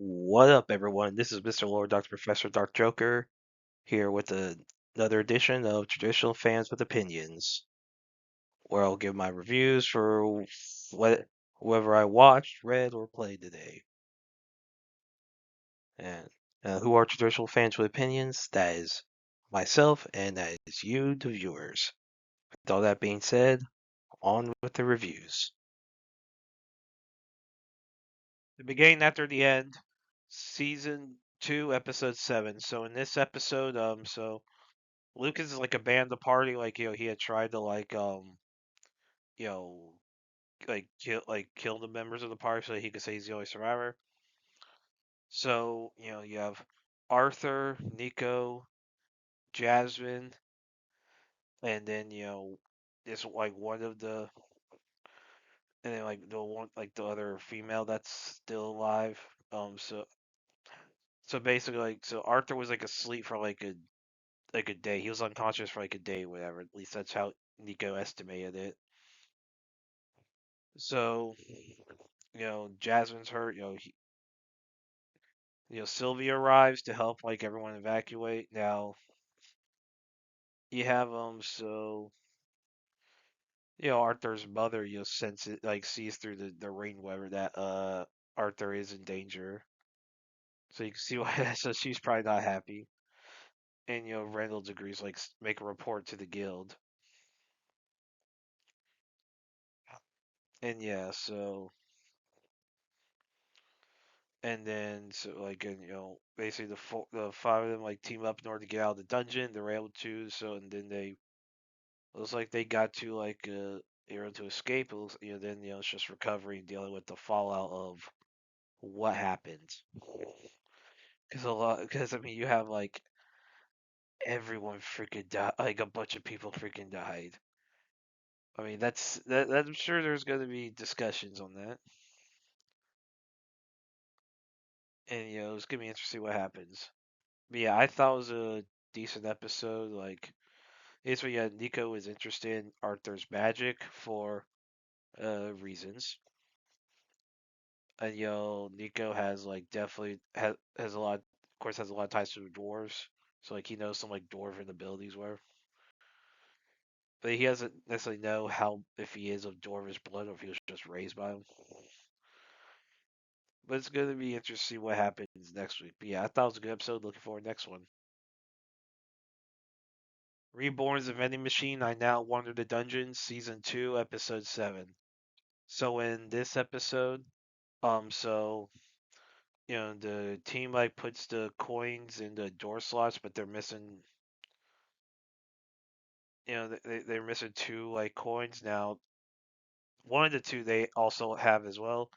What up, everyone? This is Mr. Lord Dr. Professor Dark Joker here with another edition of Traditional Fans with Opinions, where I'll give my reviews for whoever I watched, read, or played today. And who are traditional fans with opinions? That is myself, and that is you, the viewers. With all that being said, on with the reviews. The beginning after the end, season 2, episode 7. So in this episode, Lucas is like abandoned the party, he had tried to you know, kill the members of the party so that he could say he's the only survivor. So, you have Arthur, Nico, Jasmine, and then, it's like one of the and then like the one like the other female that's still alive. So basically so Arthur was like asleep for like a day. He was unconscious for like a day, whatever. At least that's how Nico estimated it. So, Jasmine's hurt. Sylvia arrives to help like everyone evacuate. Now you have Arthur's mother, sense it like sees through the rain weather that Arthur is in danger. So you can see why. So she's probably not happy. And Reynolds agrees like make a report to the guild. And yeah, so and then so like and basically the five of them like team up in order to get out of the dungeon. They're able to and then they it looks like they got to able to escape. It looks then it's just recovery and dealing with the fallout of what happened. Because I mean you have like everyone freaking died, like a bunch of people freaking died. I mean that I'm sure there's going to be discussions on that, and it's gonna be interesting what happens. But yeah, I thought it was a decent episode. Like, it's what yeah, Nico is interested in Arthur's magic for reasons. And Nico has like definitely has a lot, of course, has a lot of ties to the dwarves. So like he knows some like dwarven abilities were, but he doesn't necessarily know how if he is of dwarvish blood or if he was just raised by him. But it's gonna be interesting what happens next week. But yeah, I thought it was a good episode. Looking forward to the next one. Reborn is a vending machine. I now wander the dungeons. Season 2, episode 7. So in this episode, so the team like puts the coins in the door slots, but they're missing. They're missing two like coins now. One of the two they also have as well.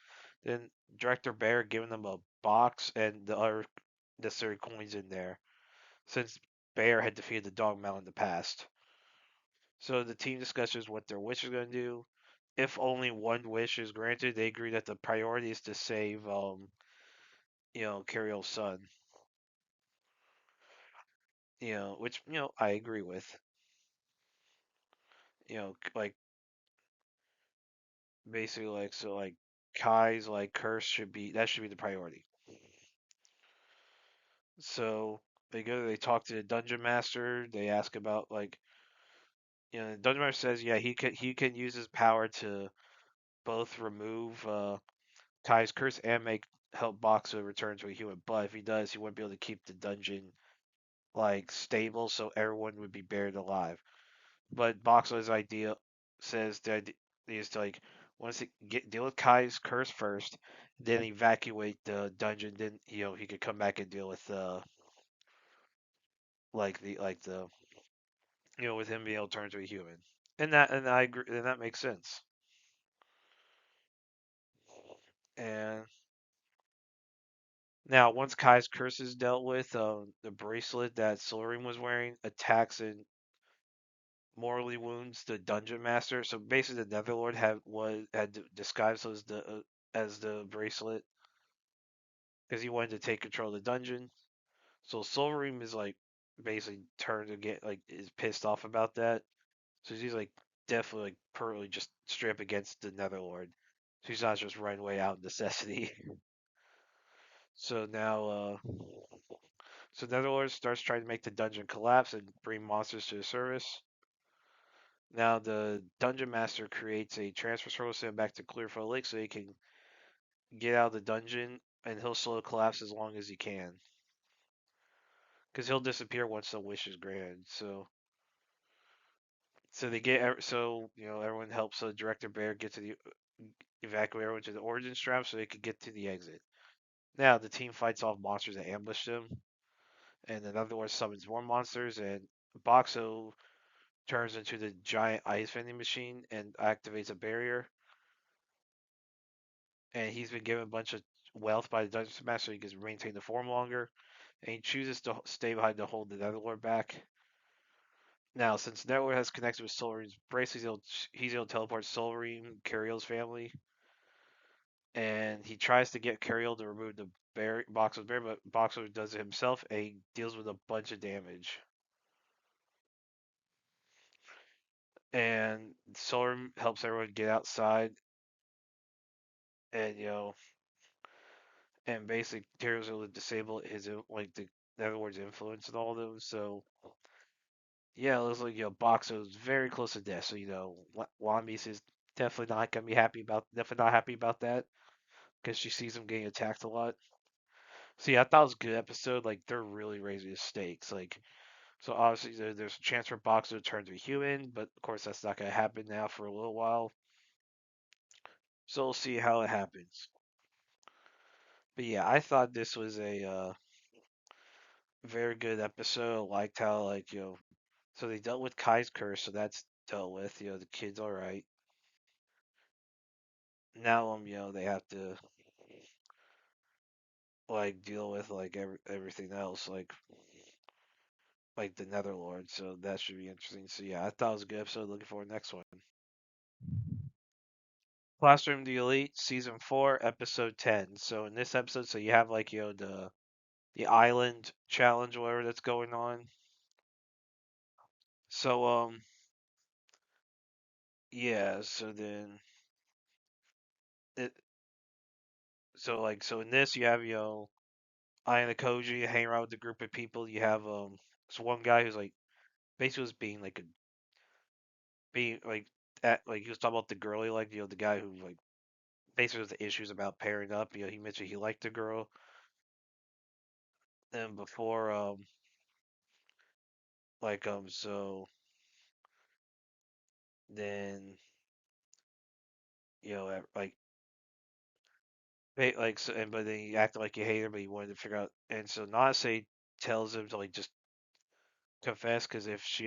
Then Director Bear giving them a box and the other necessary coins in there, since Bear had defeated the Dog Mountain in the past. So the team discusses what their wish is going to do. If only one wish is granted, they agree that the priority is to save Carrio's son. Which I agree with. Like basically like Kai's like curse should be the priority. So they talk to the dungeon master. They ask about like the dungeon master says yeah he can use his power to both remove Kai's curse and make help Boxer return to a human. But if he does, he wouldn't be able to keep the dungeon like stable, so everyone would be buried alive. But Boxer's idea says that he is to like once he deal with Kai's curse first, then evacuate the dungeon. Then he could come back and deal with the with him being able to turn to a human. And I agree, and that makes sense. And now, once Kai's curse is dealt with, the bracelet that Silverine was wearing attacks and mortally wounds the dungeon master. So basically, the Netherlord had disguised as the bracelet because he wanted to take control of the dungeon. So Silverine is like basically turned to get like is pissed off about that. So he's like definitely like permanently just straight up against the Netherlord. So he's not just running away out of necessity. So now, so Netherlord starts trying to make the dungeon collapse and bring monsters to the surface. Now the dungeon master creates a transfer circle sent back to Clearfield Lake so he can get out of the dungeon, and he'll slow collapse as long as he can, because he'll disappear once the wish is granted. So they get everyone helps Director Bear get to the evacuate everyone to the origin strap so they could get to the exit. Now the team fights off monsters that ambush them, and another one summons more monsters, and Boxo turns into the giant ice vending machine and activates a barrier. And he's been given a bunch of wealth by the dungeon master so he can maintain the form longer. And he chooses to stay behind to hold the Netherlord back. Now, since Netherlord has connected with Solarine's bracelet, he's able to teleport Solarine, Cariel's family, and he tries to get Cariel to remove the Boxer's bear, but Boxer does it himself, and he deals with a bunch of damage. And Solar helps everyone get outside, and and basically Cariel's able to disable his like the in other words influence and all of those. So yeah, it looks like Boxo's very close to death. So Wambi's is definitely not happy about that because she sees him getting attacked a lot. See, I thought it was a good episode. Like they're really raising the stakes. Like so, obviously there's a chance for Boxer to turn to a human, but of course that's not gonna happen now for a little while. So we'll see how it happens. But yeah, I thought this was a very good episode. I liked how so they dealt with Kai's curse, so that's dealt with. The kid's all right. Now they have to like deal with like everything else, like the Netherlord. So that should be interesting. So yeah, I thought it was a good episode. Looking forward to the next one. Classroom the Elite, season 4, episode 10. So in this episode, so you have like the island challenge, or whatever that's going on. So yeah. So then it so in this you have Ayana Koji hanging around with a group of people. You have this one guy who's like basically was being like he was talking about the girl he liked, the guy who like basically was the issues about pairing up. He mentioned he liked the girl, and before so then like so, and but then he acted like he hated her, but he wanted to figure out, and so Nase tells him to like just confess because if he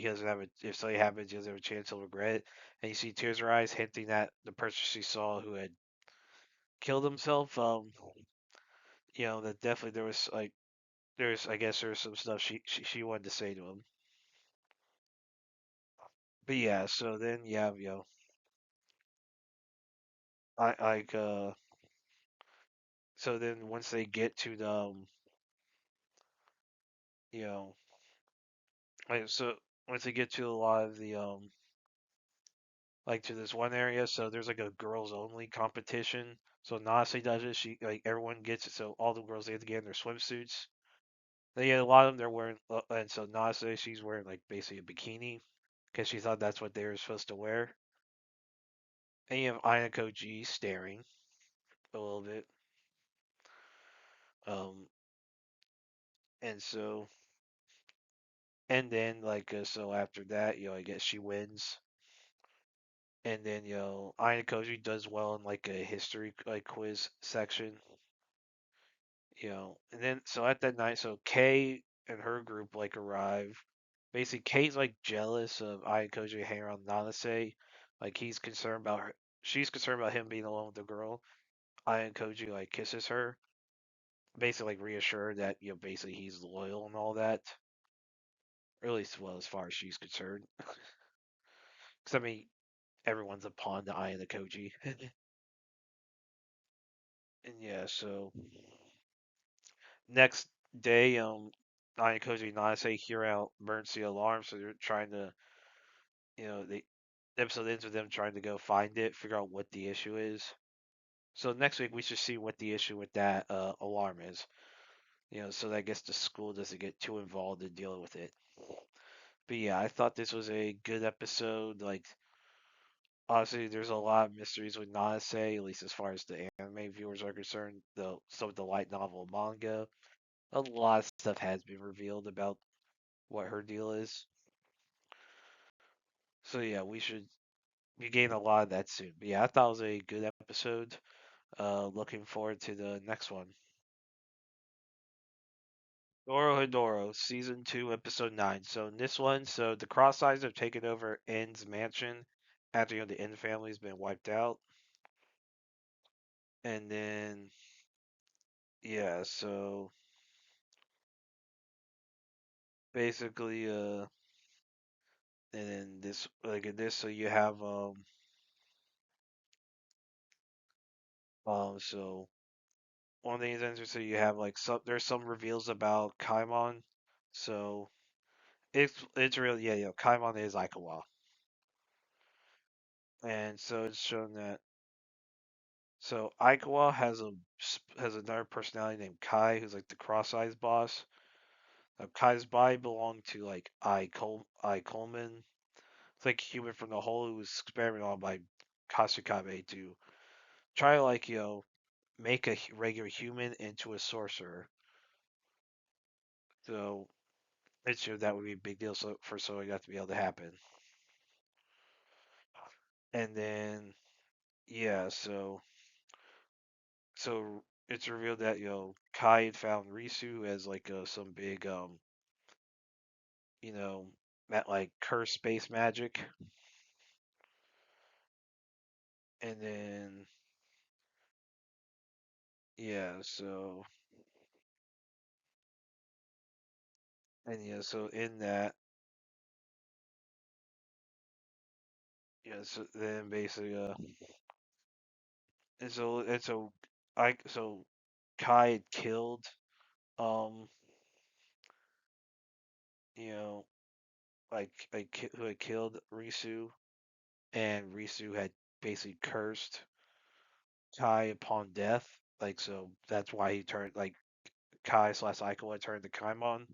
doesn't have it, if something happens, he doesn't have a chance, he'll regret it. And you see tears in her eyes, hinting that the person she saw who had killed himself, that definitely there was like there's I guess there's some stuff she wanted to say to him. But yeah, so then you have I like so then once they get to the you know like so once they get to a lot of the like to this one area, so there's like a girls only competition. So Nase does it. She like everyone gets it. So all the girls they have to get in their swimsuits. They get a lot of them. They're wearing and so Nase she's wearing like basically a bikini because she thought that's what they were supposed to wear. And you have Ayako G staring a little bit. Um, and so then so after that, I guess she wins. And then Ayako does well in like a history like quiz section. And then so at that night, so Kay and her group like arrive. Basically, Kay's like jealous of Aya Koji hanging around Nanase. Like he's concerned about her. She's concerned about him being alone with the girl. Aya Koji like kisses her, basically like reassure that basically he's loyal and all that. Or at least well as far as she's concerned. Because I mean, everyone's a pawn to Aya Koji. And yeah, so next day, Aya Koji and Nanase hear out emergency alarm, so they're trying to the episode ends with them trying to go find it, figure out what the issue is. So next week we should see what the issue with that alarm is. So that I guess the school doesn't get too involved in dealing with it. But yeah, I thought this was a good episode. Like, obviously, there's a lot of mysteries with Nase, at least as far as the anime viewers are concerned. Some of the light novel manga, a lot of stuff has been revealed about what her deal is. So yeah, we gain a lot of that soon. But yeah, I thought it was a good episode. Looking forward to the next one. Dorohedoro, season 2, episode 9. So in this one, so the Cross Eyes have taken over N's mansion after the N family's been wiped out, and then yeah, so basically, and then this like in this, so you have so one of the things so you have like there's some reveals about Kaimon, so it's really Kaimon is Aikawa, and so it's shown that so Aikawa has another personality named Kai, who's like the Cross Eyes boss. Kai's body belonged to like I Coleman. It's like a human from the hole who was experimented on by Kasukabe to try to like make a regular human into a sorcerer. So it's sure that would be a big deal for something like that to be able to happen. And then yeah, so it's revealed that Kai had found Risu as like some big you know like cursed space magic, and then yeah, so in that so then basically and so I so Kai had killed um you know who had killed Risu, and Risu had basically cursed Kai upon death. Like so that's why he turned like Kai slash Aikawa turned to Kaimon.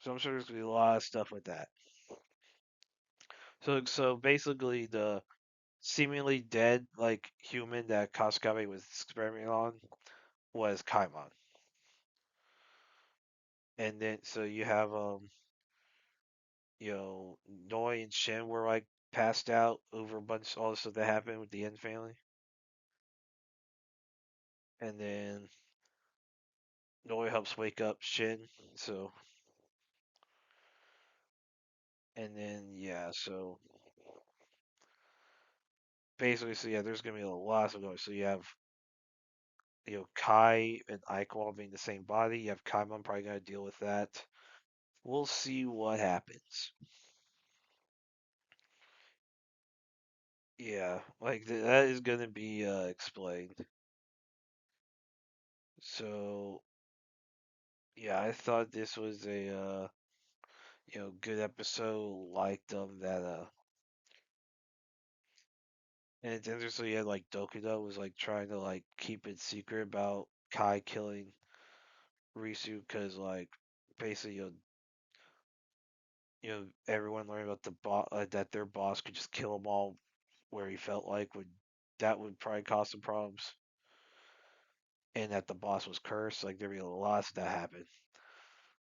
So I'm sure there's gonna be a lot of stuff with that. So basically the seemingly dead like human that Kasukabe was experimenting on was Kaimon. And then so you have Noi and Shin were like passed out over a bunch of all the stuff that happened with the N family. And then Noi helps wake up Shin. So and then yeah, so basically so yeah, there's gonna be a lot of going. So you have Kai and Aikwall being the same body. You have Kaimon probably gonna deal with that. We'll see what happens. Yeah, like that is gonna be explained. So yeah, I thought this was a good episode. Liked that and it's interesting. Yeah, like Dokudo was like trying to like keep it secret about Kai killing Risu because like basically everyone learned about that their boss could just kill them all where he felt like would probably cause some problems, and that the boss was cursed. Like there'd be a lot of that happen.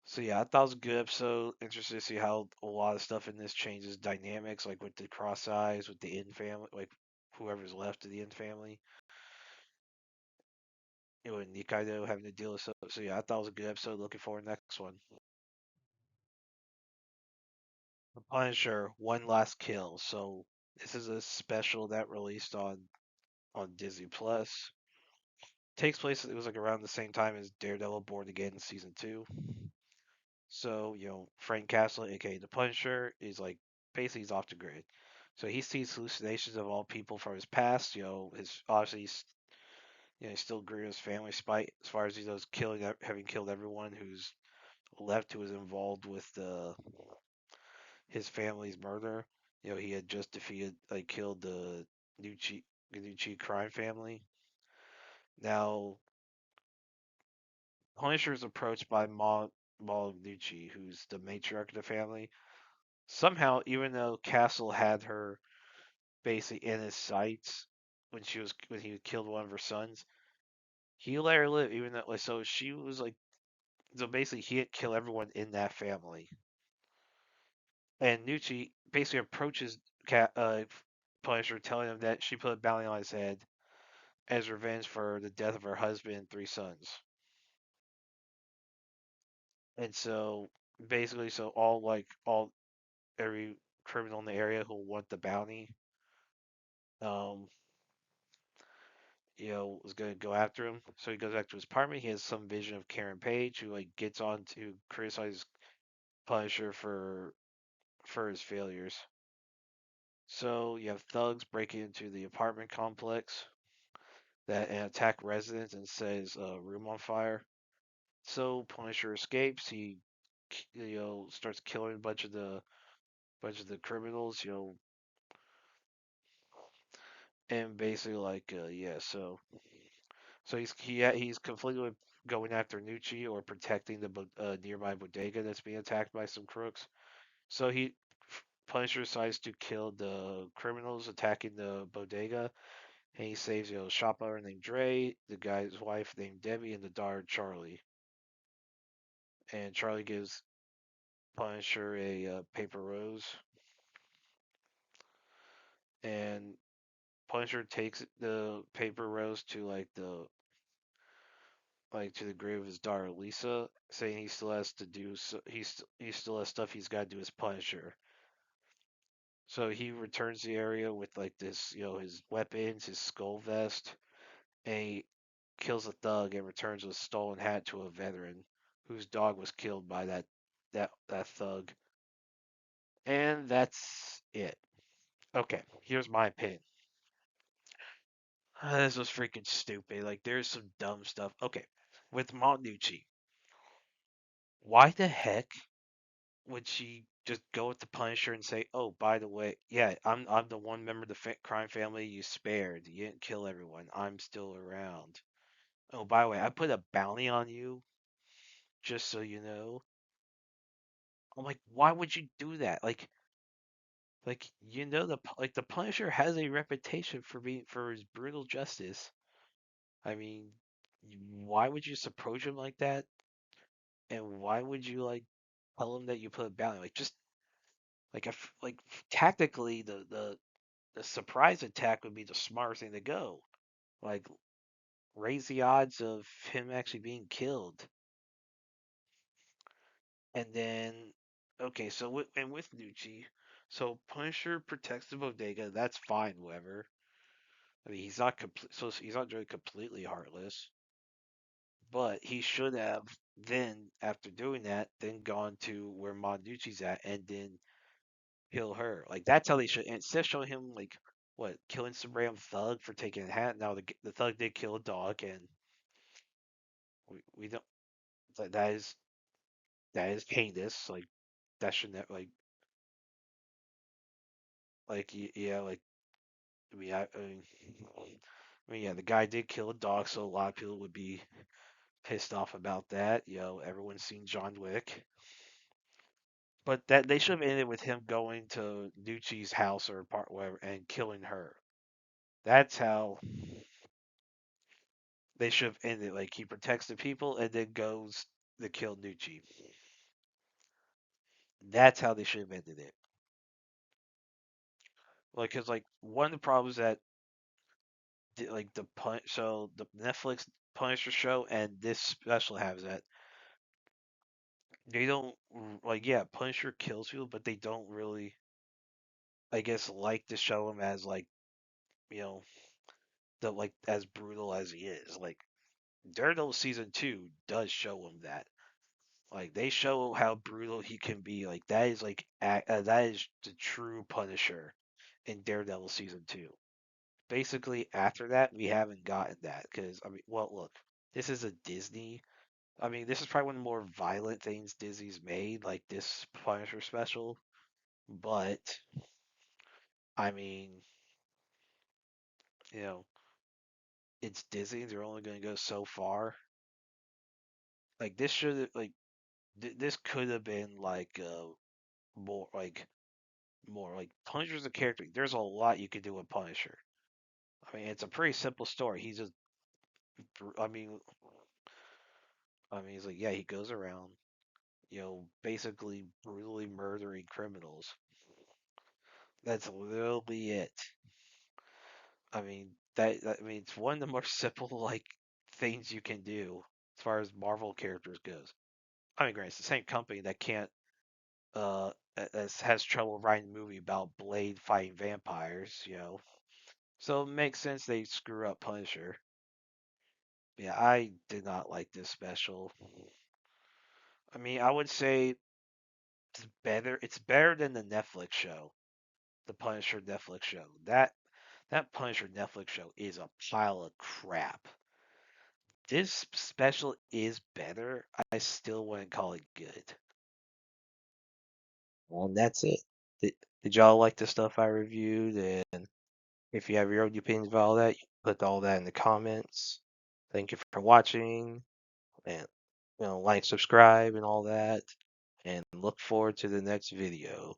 So yeah, I thought it was a good episode. Interested to see how a lot of stuff in this changes dynamics, like with the cross eyes, with the In family, like whoever's left of the In family. And Nikaido having to deal with stuff. So yeah, I thought it was a good episode. Looking forward to the next one. The Punisher, One Last Kill. So this is a special that released on Disney Plus. Takes place. It was like around the same time as Daredevil Born Again season 2. So, Frank Castle, aka the Punisher, is like basically he's off the grid. So he sees hallucinations of all people from his past. His obviously he's still grieving his family spite as far as he knows, having killed everyone who's left who was involved with his family's murder. He had just killed the Nucci crime family. Now, Punisher is approached by Malnucci, who's the matriarch of the family. Somehow, even though Castle had her basically in his sights when he killed one of her sons, he let her live. Even though, like, so she was like, so basically, he had killed everyone in that family. And Nucci basically approaches Punisher, telling him that she put a bounty on his head as revenge for the death of her husband and three sons. And so basically, so all every criminal in the area who'll want the bounty, um, was gonna go after him. So he goes back to his apartment. He has some vision of Karen Page, who like gets on to criticize Punisher for his failures. So you have thugs breaking into the apartment complex that and attack residents and says room on fire. So Punisher escapes. He starts killing a bunch of the criminals. And basically like yeah. So he's conflicted with going after Nucci or protecting the nearby bodega that's being attacked by some crooks. So Punisher decides to kill the criminals attacking the bodega, and he saves a shop owner named Dre, the guy's wife named Debbie, and the daughter Charlie. And Charlie gives Punisher a paper rose, and Punisher takes the paper rose to to the grave of his daughter Lisa, saying he still has to do so. He still has stuff he's got to do as Punisher. So he returns to the area with like this, his weapons, his skull vest, and he kills a thug and returns with a stolen hat to a veteran whose dog was killed by that thug. And that's it. Okay, here's my opinion. This was freaking stupid. Like, there's some dumb stuff. Okay, with Montucci, why the heck would she just go with the Punisher and say, "Oh, by the way, yeah, I'm the one member of the crime family you spared. You didn't kill everyone. I'm still around. Oh, by the way, I put a bounty on you, just so you know." I'm like, why would you do that? The Punisher has a reputation for his brutal justice. I mean, why would you just approach him like that? And why would you like tell him that you put a bounty? Like, just like tactically, the surprise attack would be the smart thing to go. Like, raise the odds of him actually being killed. And then, okay, so with Nucci, so Punisher protects the bodega. That's fine, whoever. I mean, he's not really completely heartless, but he should have then, after doing that, then gone to where Monducci's at and then kill her. Like that's how they should. Instead of showing him like what killing some random thug for taking a hat. Now the thug did kill a dog, and we don't. That is heinous. Like that should not yeah like I mean yeah the guy did kill a dog, so a lot of people would be pissed off about that. Everyone's seen John Wick. But that they should have ended with him going to Nucci's house or part whatever and killing her. That's how they should have ended. Like he protects the people and then goes to kill Nucci. That's how they should have ended it. Like, cause like one of the problems that like the Netflix Punisher show and this special has that they don't like yeah Punisher kills people, but they don't really I guess like to show him as like you know as brutal as he is. Like Daredevil season 2 does show him that. Like they show how brutal he can be. Like that is that is the true Punisher in Daredevil season 2. Basically, after that, we haven't gotten that because I mean, well, look, this is a Disney. I mean, this is probably one of the more violent things Disney's made, like this Punisher special. But I mean, you know, it's Disney. They're only going to go so far. Like this should like this could have been like more like more like Punisher's a character. There's a lot you could do with Punisher. I mean, it's a pretty simple story. He's just, I mean, he's like, yeah, he goes around, basically brutally murdering criminals. That's literally it. I mean, it's one of the more simple like things you can do as far as Marvel characters goes. I mean, granted, it's the same company that can't has trouble writing a movie about Blade fighting vampires. So it makes sense they screw up Punisher. Yeah, I did not like this special. I mean, I would say it's better. It's better than the Netflix show, the Punisher Netflix show. That Punisher Netflix show is a pile of crap. This special is better. I still wouldn't call it good. Well, that's it. Did y'all like the stuff I reviewed? And if you have your own opinions about all that, you put all that in the comments. Thank you for watching, and like, subscribe, and all that. And look forward to the next video.